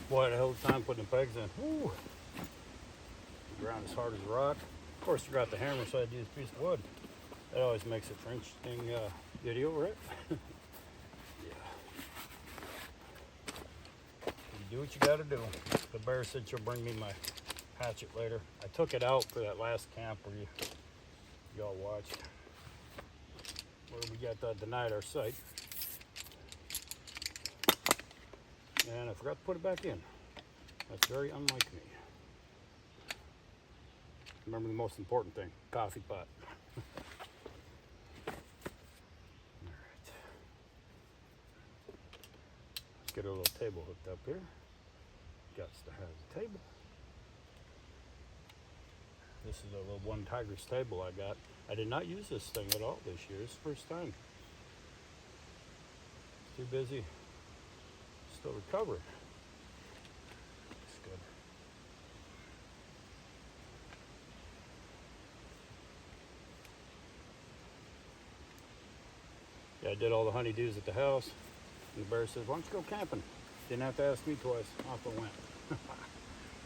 Boy, the whole time putting the pegs in. Woo! The ground is hard as a rock. Of course, I forgot the hammer, so I had to use a piece of wood. That always makes it for interesting video, right? Yeah. You do what you gotta do. The bear said she'll bring me my hatchet later. I took it out for that last camp where y'all watched, where we got denied our site. And I forgot to put it back in. That's very unlike me. Remember the most important thing, coffee pot. All right. Let's get a little table hooked up here. Got to have the table. This is a little one Tigris table I got. I did not use this thing at all this year. It's the first time. Too busy. Still recovering. Looks good. Yeah, I did all the honeydews at the house. And the bear says, why don't you go camping? Didn't have to ask me twice. Off I went.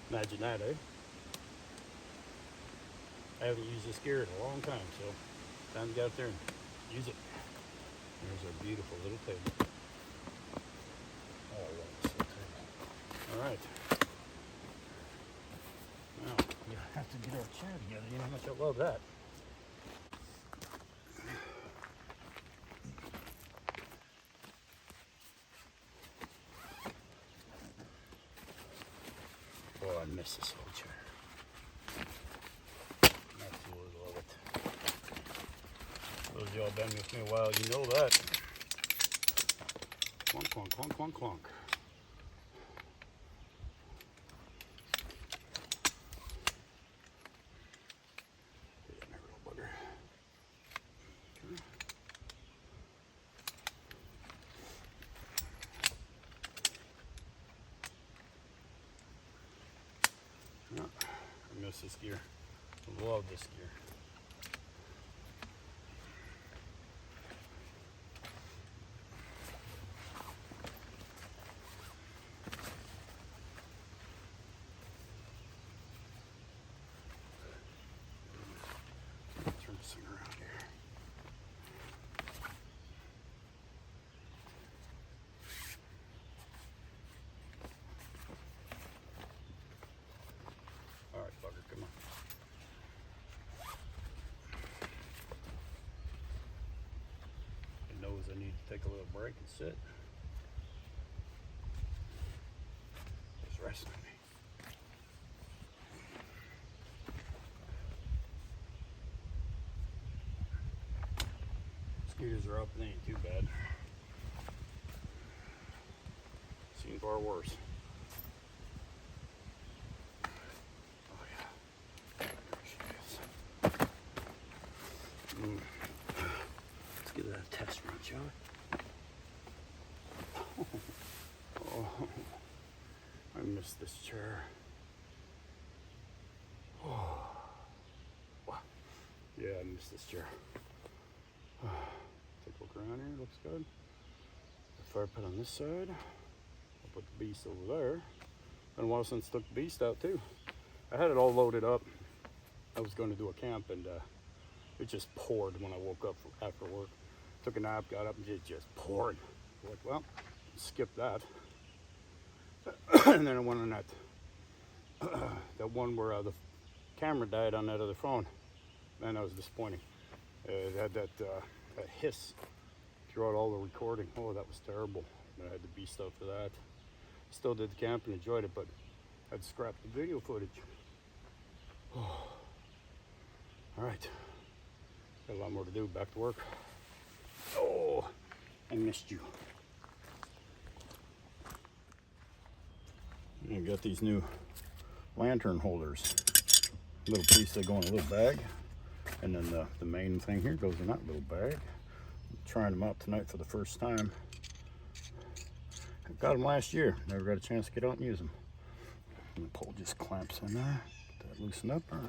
Imagine that, eh? I haven't used this gear in a long time, so time to get out there and use it. There's our beautiful little table. Oh, I love this little table. All right. Now, we have to get our chair together. You know how much I love that. Oh, I miss this old chair. Absolutely love it. Those of y'all been with me a while, you know that. Clunk, clunk, clunk, clunk, clunk. Get in there, little bugger. Okay. Yeah, I miss this gear. I love this gear. Turn this thing around here. All right, bugger, come on. It knows I need to take a little break and sit. It's resting me. Mosquitoes are up, they ain't too bad. Seen far worse. Oh yeah. There she is. Let's give that a test run, shall we? Oh, I miss this chair. Oh, wow. Yeah, I miss this chair. Take a look around here, looks good. The fire pit on this side. I'll put the beast over there. Been a while since I took the beast out too. I had it all loaded up. I was going to do a camp and it just poured when I woke up after work. Took a nap, got up and it just poured. Like, well, skip that. And then I went on that one where the camera died on that other phone. Man, that was disappointing. It had that hiss throughout all the recording. Oh, that was terrible. But I had the beast out for that. Still did the camp and enjoyed it, but I had to scrap the video footage. Oh. All right. Got a lot more to do. Back to work. Oh, I missed you. I got these new lantern holders. Little piece they go in a little bag. And then the main thing here goes in that little bag. I'm trying them out tonight for the first time. I got them last year. Never got a chance to get out and use them. And the pole just clamps in there. Get that loosened up. All right.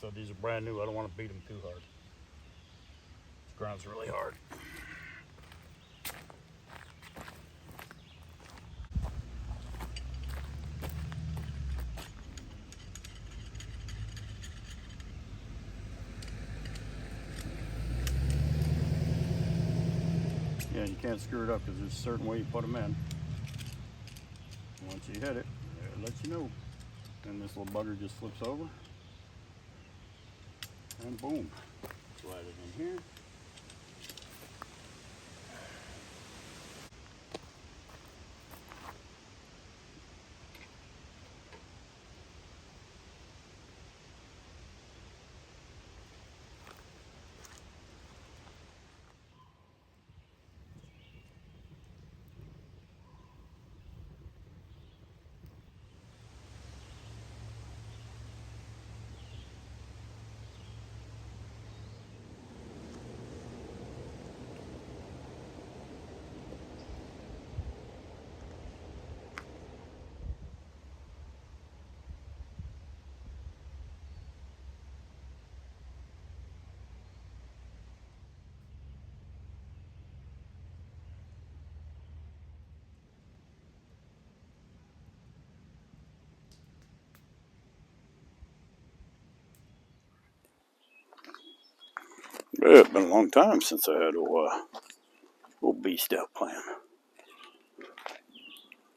said, these are brand new. I don't want to beat them too hard. This ground's really hard. Yeah, you can't screw it up because there's a certain way you put them in. Once you hit it, it lets you know. And this little bugger just flips over. And boom. Slide it in here. Yeah, it's been a long time since I had a little beast out playing.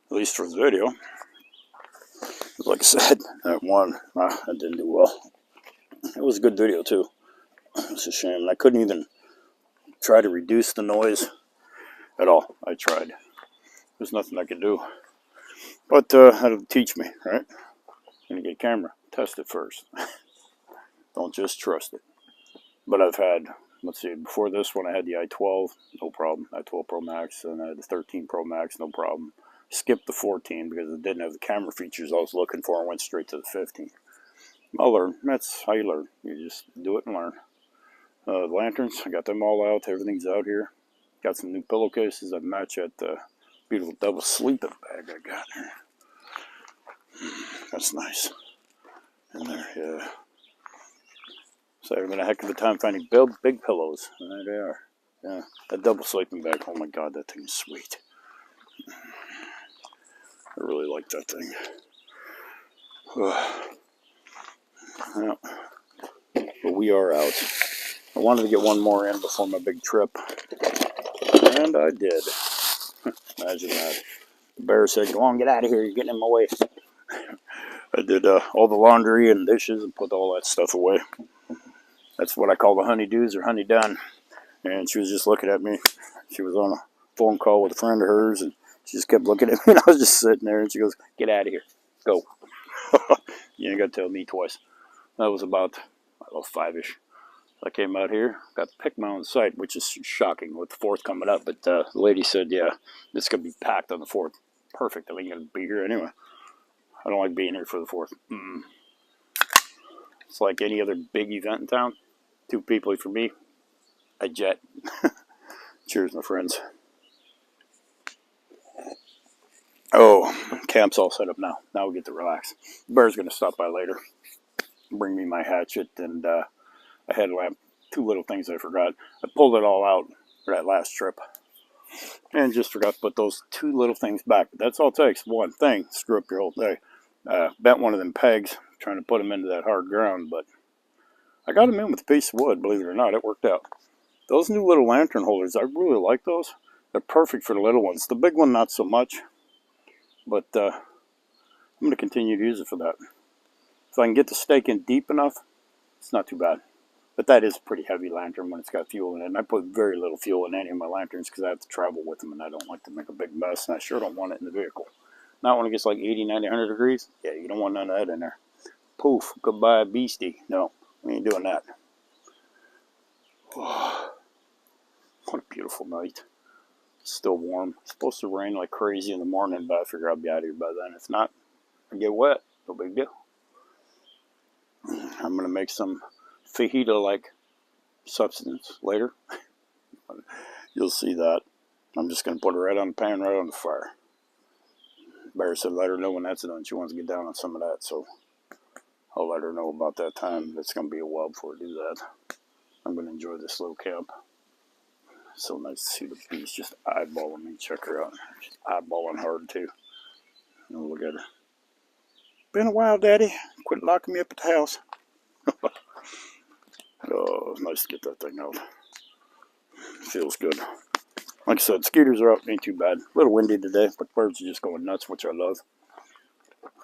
At least for the video. Like I said, that one, I didn't do well. It was a good video too. It's a shame. I couldn't even try to reduce the noise at all. I tried. There's nothing I could do. But that'll teach me, right? When you get a camera, test it first. Don't just trust it. But I've had, let's see, before this one I had the i12, no problem. i12 Pro Max, and I had the 13 Pro Max, no problem. Skipped the 14 because it didn't have the camera features I was looking for and went straight to the 15. I'll learn. That's how you learn. You just do it and learn. The lanterns, I got them all out. Everything's out here. Got some new pillowcases that match that beautiful double sleeping bag I got here. That's nice. In there, yeah. So I've been a heck of a time finding big pillows. And there they are. Yeah, that double sleeping bag. Oh my God, that thing is sweet. I really like that thing. Yeah. But we are out. I wanted to get one more in before my big trip. And I did. Imagine that. The bear said, "Go on, get out of here. You're getting in my way." I did all the laundry and dishes and put all that stuff away. That's what I call the honeydews or honey done. And she was just looking at me. She was on a phone call with a friend of hers, and she just kept looking at me, and I was just sitting there, and she goes, "Get out of here. Go." You ain't got to tell me twice. That was about, 5-ish. I came out here, got to pick my own site, which is shocking with the 4th coming up. But the lady said, yeah, this could be packed on the 4th. Perfect. I ain't going to be here anyway. I don't like being here for the 4th. It's like any other big event in town. 2 people for me. I jet. Cheers, my friends. Oh, camp's all set up now. Now we get to relax. The bear's going to stop by later. Bring me my hatchet and a headlamp. 2 little things I forgot. I pulled it all out for that last trip. And just forgot to put those 2 little things back. But that's all it takes. One thing. Screw up your whole day. Bent one of them pegs. Trying to put them into that hard ground. But I got them in with a piece of wood. Believe it or not. It worked out. Those new little lantern holders. I really like those. They're perfect for the little ones. The big one, not so much. But I'm going to continue to use it for that. If I can get the stake in deep enough, it's not too bad. But that is a pretty heavy lantern when it's got fuel in it. And I put very little fuel in any of my lanterns because I have to travel with them and I don't like to make a big mess. And I sure don't want it in the vehicle. Not when it gets like 80, 90, 100 degrees. Yeah, you don't want none of that in there. Poof, goodbye beastie. No, we ain't doing that. Oh, what a beautiful night. It's still warm. It's supposed to rain like crazy in the morning, but I figure I'll be out of here by then. If not, I get wet. No big deal. I'm going to make some fajita-like substance later. You'll see that. I'm just going to put it right on the pan, right on the fire. Bear said let her know when that's done. She wants to get down on some of that, so I'll let her know about that time. It's going to be a while before I do that. I'm going to enjoy this little camp. It's so nice to see the beast just eyeballing me. Check her out. She's eyeballing hard too. Oh, look at her. Been a while, Daddy. Quit locking me up at the house. Oh, it's nice to get that thing out. Feels good. Like I said, skeeters are out. Ain't too bad. A little windy today, but birds are just going nuts, which I love.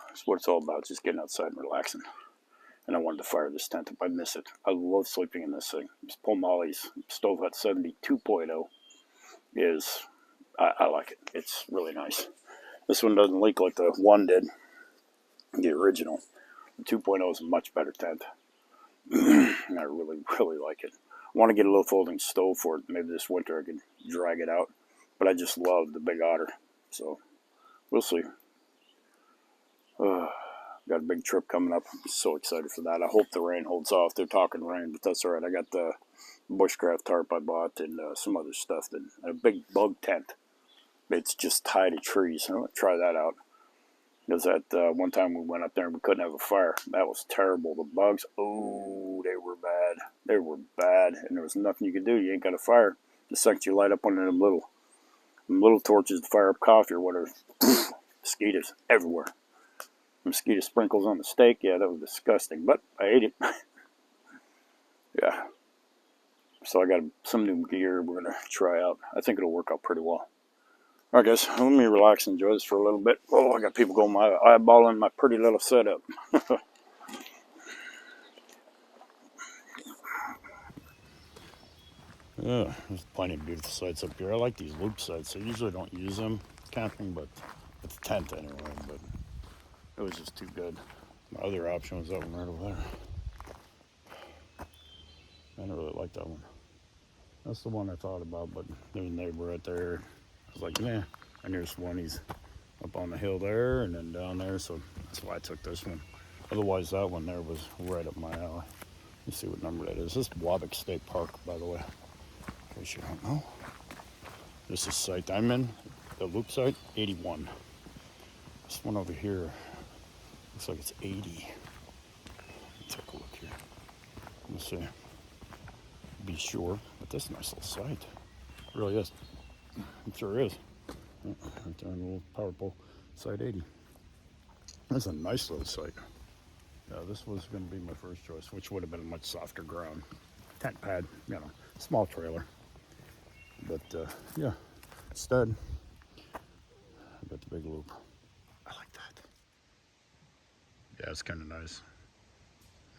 That's what it's all about, just getting outside and relaxing. And I wanted to fire this tent if I miss it. I love sleeping in this thing. This Paul Molly's Stove Hut 70 2.0 is, I like it. It's really nice. This one doesn't leak like the one did, the original. The 2.0 is a much better tent. And I really, really like it. I want to get a little folding stove for it. Maybe this winter I could drag it out. But I just love the Big Otter. So, we'll see. Got a big trip coming up. I'm so excited for that. I hope the rain holds off. They're talking rain, but that's all right. I got the bushcraft tarp I bought and some other stuff. And a big bug tent. It's just tied to trees. I'm going to try that out. Because that one time we went up there and we couldn't have a fire. That was terrible. The bugs, oh, they were bad. They were bad. And there was nothing you could do. You ain't got a fire. The second you light up one of them little torches to fire up coffee or whatever. Mosquitoes everywhere. Mosquito sprinkles on the steak. Yeah, that was disgusting. But I ate it. Yeah. So I got some new gear we're going to try out. I think it'll work out pretty well. All right, guys. Let me relax and enjoy this for a little bit. Oh, I got people going eyeballing my pretty little setup. Yeah, there's plenty of beautiful sites up here. I like these loop sites. I usually don't use them camping, but it's a tent anyway. But it was just too good. My other option was that one right over there. I didn't really like that one. That's the one I thought about, but there's a neighbor right there. I was like, nah. And there's one, he's up on the hill there and then down there, so that's why I took this one. Otherwise, that one there was right up my alley. Let's see what number that is. This is Waback State Park, by the way, in case you don't know. This is site I'm in, the loop site, 81. This one over here looks like it's 80. Let's take a look here. Let's see. Be sure, but this is a nice little site. It really is. It sure is. Right there on the little power pole, site 80. That's a nice little site. Yeah, this was going to be my first choice, which would have been a much softer ground. Tent pad, you know, small trailer. But yeah, instead, I got the big loop. I like that. Yeah, it's kind of nice.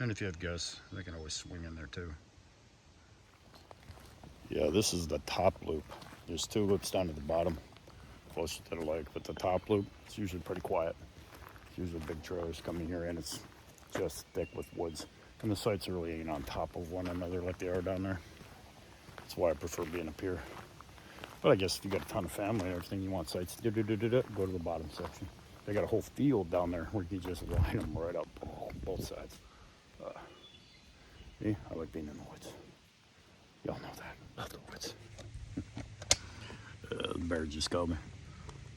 And if you have guests, they can always swing in there too. Yeah, this is the top loop. There's two loops down at the bottom, closer to the lake, but the top loop, it's usually pretty quiet. It's usually big trailers coming here and it's just thick with woods. And the sites really ain't on top of one another like they are down there. That's why I prefer being up here. But I guess if you got a ton of family and everything, you want sites, go to the bottom section. They got a whole field down there where you can just line them right up both sides. Me, I like being in the woods. Y'all know that. Love the woods. The bear just called me.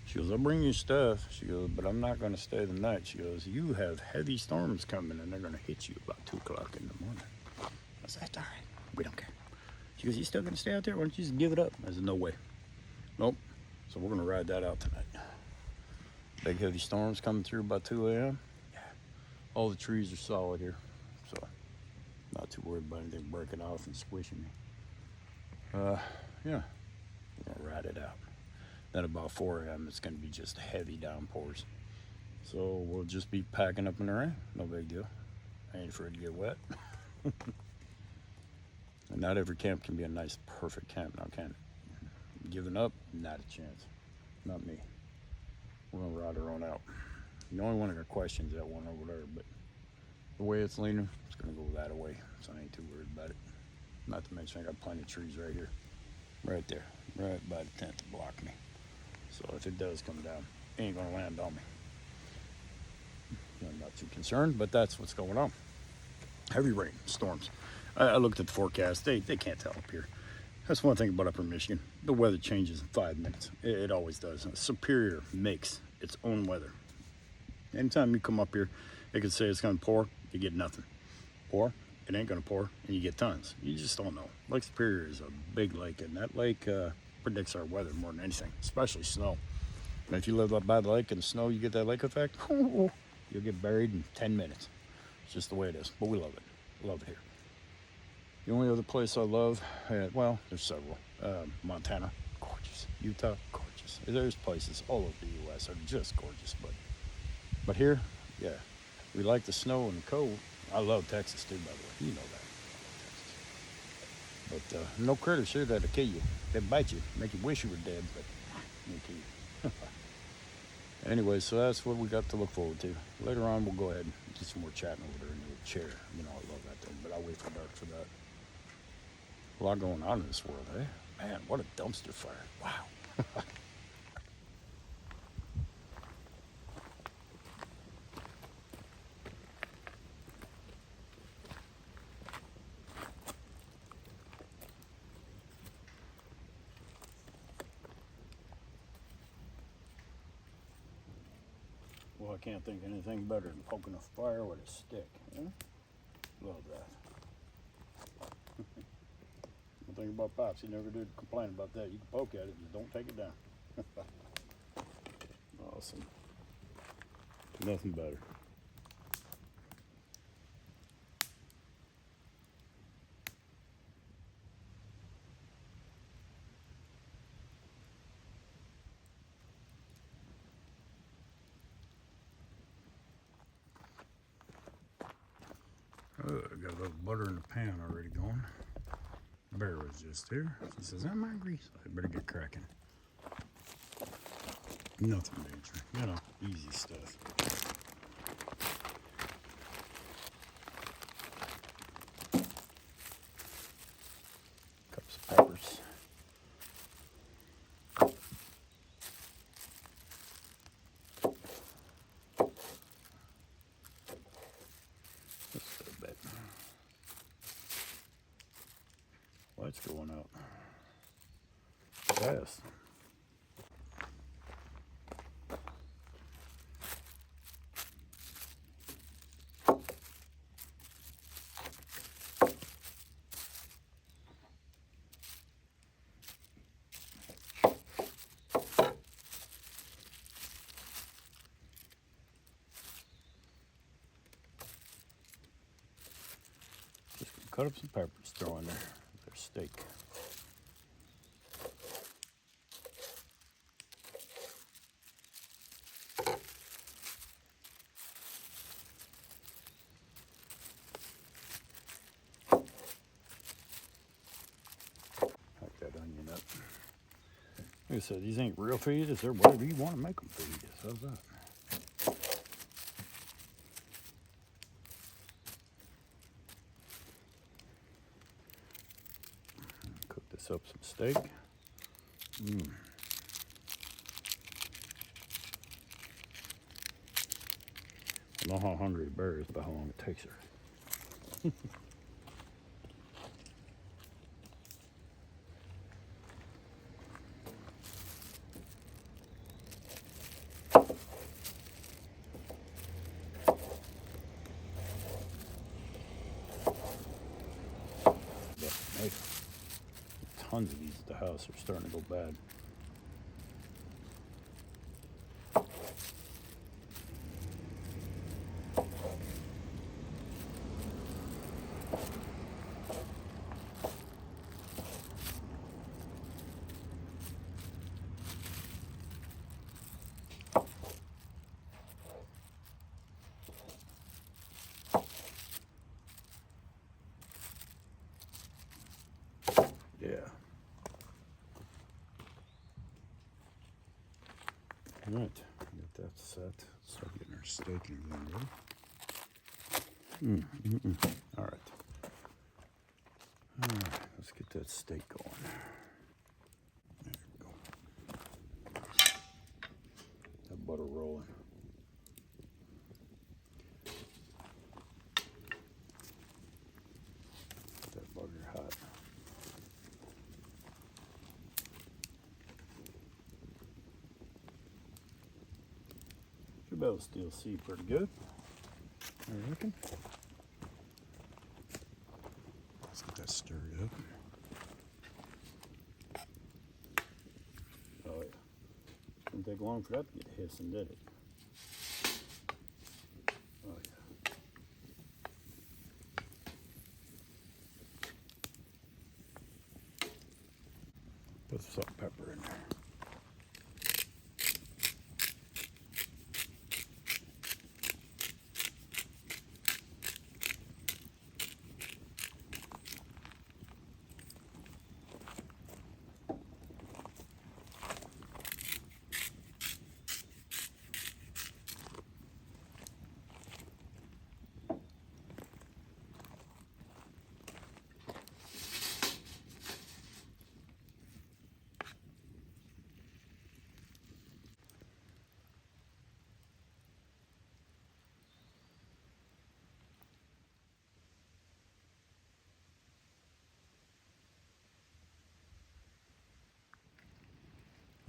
She goes, I'll bring you stuff. She goes, but I'm not going to stay the night. She goes, you have heavy storms coming and they're going to hit you about 2 o'clock in the morning. I said, that's all right. We don't care. She goes, you still going to stay out there? Why don't you just give it up? I said, no way. Nope. So we're going to ride that out tonight. Big heavy storms coming through about 2 a.m. Yeah. All the trees are solid here. So not too worried about anything breaking off and squishing me. Yeah. We're going to ride it out. Then about 4 a.m. it's going to be just heavy downpours. So we'll just be packing up in the rain. No big deal. I ain't afraid to get wet. And not every camp can be a nice, perfect camp now, can it? Giving up? Not a chance. Not me. We're going to ride our own out. The only one that got questions that one over there, but the way it's leaning, it's going to go that way. So I ain't too worried about it. Not to mention I got plenty of trees right here. Right there. Right by the tent to block me. So if it does come down, it ain't going to land on me. I'm not too concerned, but that's what's going on. Heavy rain, storms. I looked at the forecast. They can't tell up here. That's one thing about Upper Michigan. The weather changes in 5 minutes. It always does. Superior makes its own weather. Anytime you come up here, they could say it's going to pour. you get nothing. Or it ain't gonna pour and you get tons. You just don't know. Lake Superior is a big lake, and that lake predicts our weather more than anything, especially snow. And if you live up by the lake and snow, you get that lake effect. You'll get buried in 10 minutes. It's just the way it is, but we love it. Love it here. The only other place I love, well, there's several. Montana, gorgeous. Utah, gorgeous. There's places all over the U.S. that are just gorgeous, but here, yeah, we like the snow and the cold. I love Texas too, by the way. You know that. But no critters here that'll kill you. They bite you, make you wish you were dead, but they kill you. Anyway, so that's what we got to look forward to. Later on, we'll go ahead and do some more chatting over there in the chair. You know, I love that thing, but I'll wait for dark for that. A lot going on in this world, eh? Man, what a dumpster fire. Wow. Well, I can't think of anything better than poking a fire with a stick. Huh? Love that. One thing about Pops, he never did complain about that. You can poke at it, just don't take it down. Awesome. Nothing better. Oh, I got a little butter in the pan already going. Bear was just here. She says, I'm hungry, so I better get cracking. Nothing major, you know, easy stuff. Cups of peppers. Just a bit. Lights going out fast. Just gonna cut up some peppers, throw in their steak. Hack that onion up. Like I said, these ain't real feed. They're whatever you want to make them feed. How's that? Cook this up some steak. I know how hungry the bear is by how long it takes her. But hey, tons of these at the house are starting to go bad. Yeah. All right, get that set. Start getting our steak and everything ready. All right. All right, let's get that steak going. There we go. That butter rolling. Get that butter hot. Should be able to still see pretty good. I reckon. Let's get that stirred up. Oh yeah. Didn't take long for that to get hissing, did it? Oh yeah. Put some salt and pepper in there.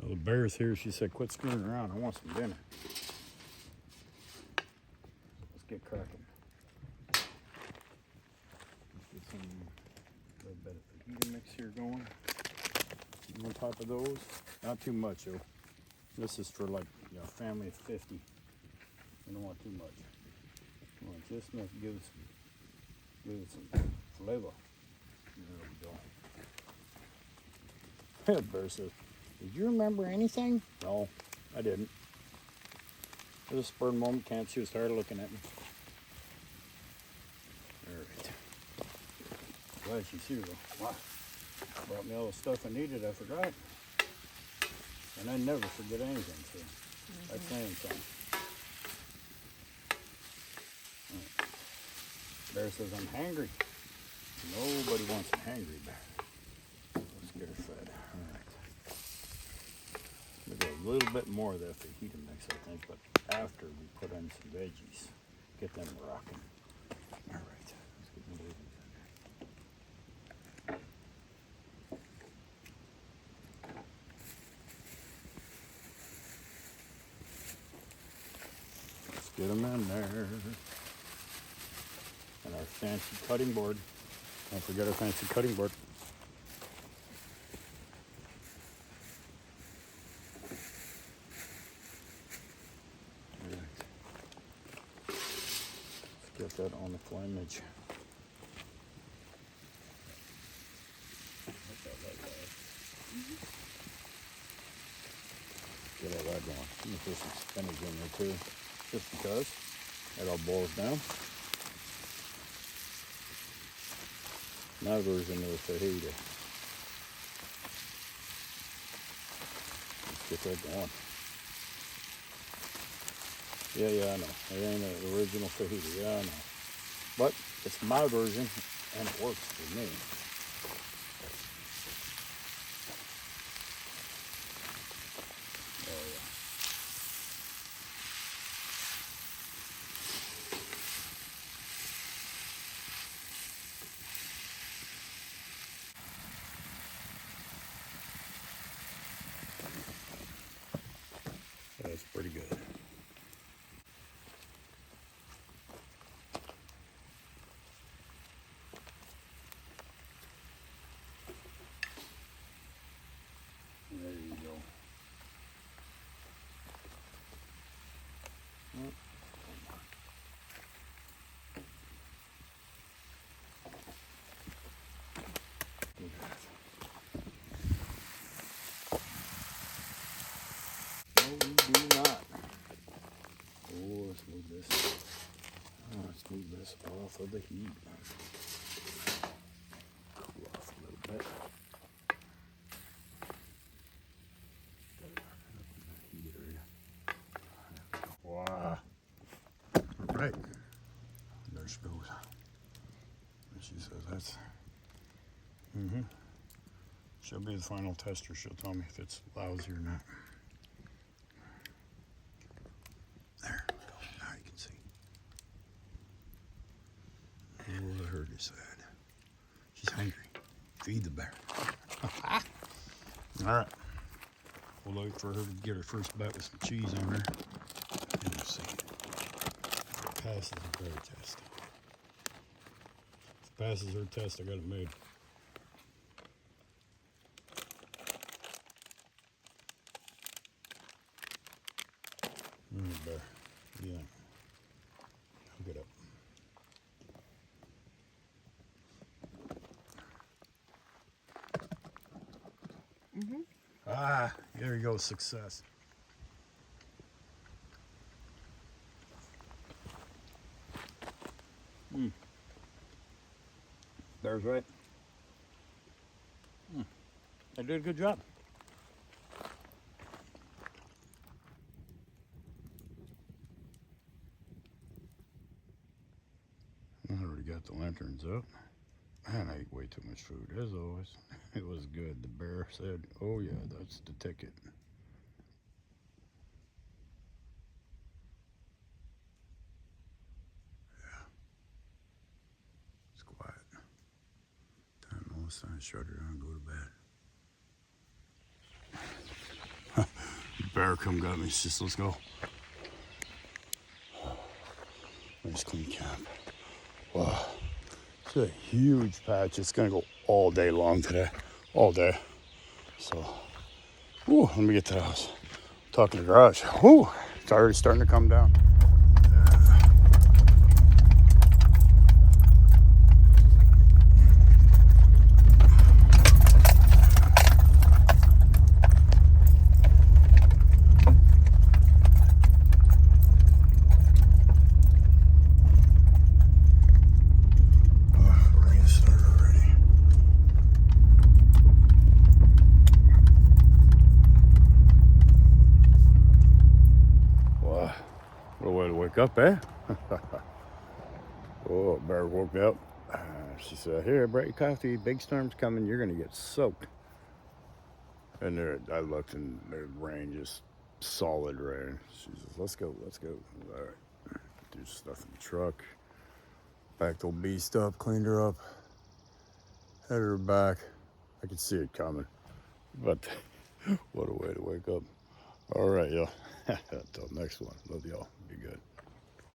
Well, the bear's here. She said, quit screwing around. I want some dinner. Let's get cracking. Let's get some little bit of fajita mix here going. On top of those. Not too much, though. This is for like a family of 50. We don't want too much. We want just enough to give it some flavor. There we go. Bear says, did you remember anything? No, I didn't. It was a spur of the moment, can't she was tired of looking at me. Alright. Glad she's here though. Wow. Brought me all the stuff I needed, I forgot. And I never forget anything, so that's saying something. Right. Bear says I'm hangry. Nobody wants a hangry bear. Let's get her fed. Alright. We'll do a little bit more of that fajita mix, I think, but after we put in some veggies, get them rocking. Alright. Let's get the veggies in there. Let's get them in there. And our fancy cutting board. Don't forget our fancy cutting board. Right. Let's get that on the flammage. Get all that going. I'm gonna put some spinach in there too, just because it all boils down. My version of the fajita. Let's get that going. Yeah, I know. It ain't the original fajita. Yeah, I know. But it's my version, and it works for me. Oh, yeah. That's pretty good. There you go. No, we do not. Oh, let's move this. Let's move this off of the heat. Cool off a little bit. Wow. All right. There she goes. And she says that's. She'll be the final tester. She'll tell me if it's lousy or not. There we go. Now you can see. Oh, I heard you said. She's hungry. Feed the bear. All right. We'll wait for her to get her first bite with some cheese on her. And we'll see. passes the bear test. If it passes her test, I got it made. Bear. Yeah. I'll get up. Ah, there you go, success. Bear's right. I did a good job. I already got the lanterns up. Man, I ate way too much food, as always. It was good. The bear said, oh yeah, that's the ticket. Yeah. It's quiet. Time almost time to shut her down and go to bed. Bear come got me. She says, let's go. Nice clean camp. Wow. It's a huge patch. It's gonna go all day long today. All day. So, whew, let me get to the house. Talking to the garage. Whew, it's already starting to come down. Rain started already. Wow, what a way to wake up, eh? Oh, Bear woke me up. She said, here, break your coffee. Big storm's coming. You're going to get soaked. And there, I looked and the rain, just solid rain. She says, let's go, let's go. All right. Do stuff in the truck. Backed old beast up, cleaned her up. Headed her back. I could see it coming. But what a way to wake up. All right, y'all. Until next one. Love y'all. Be good.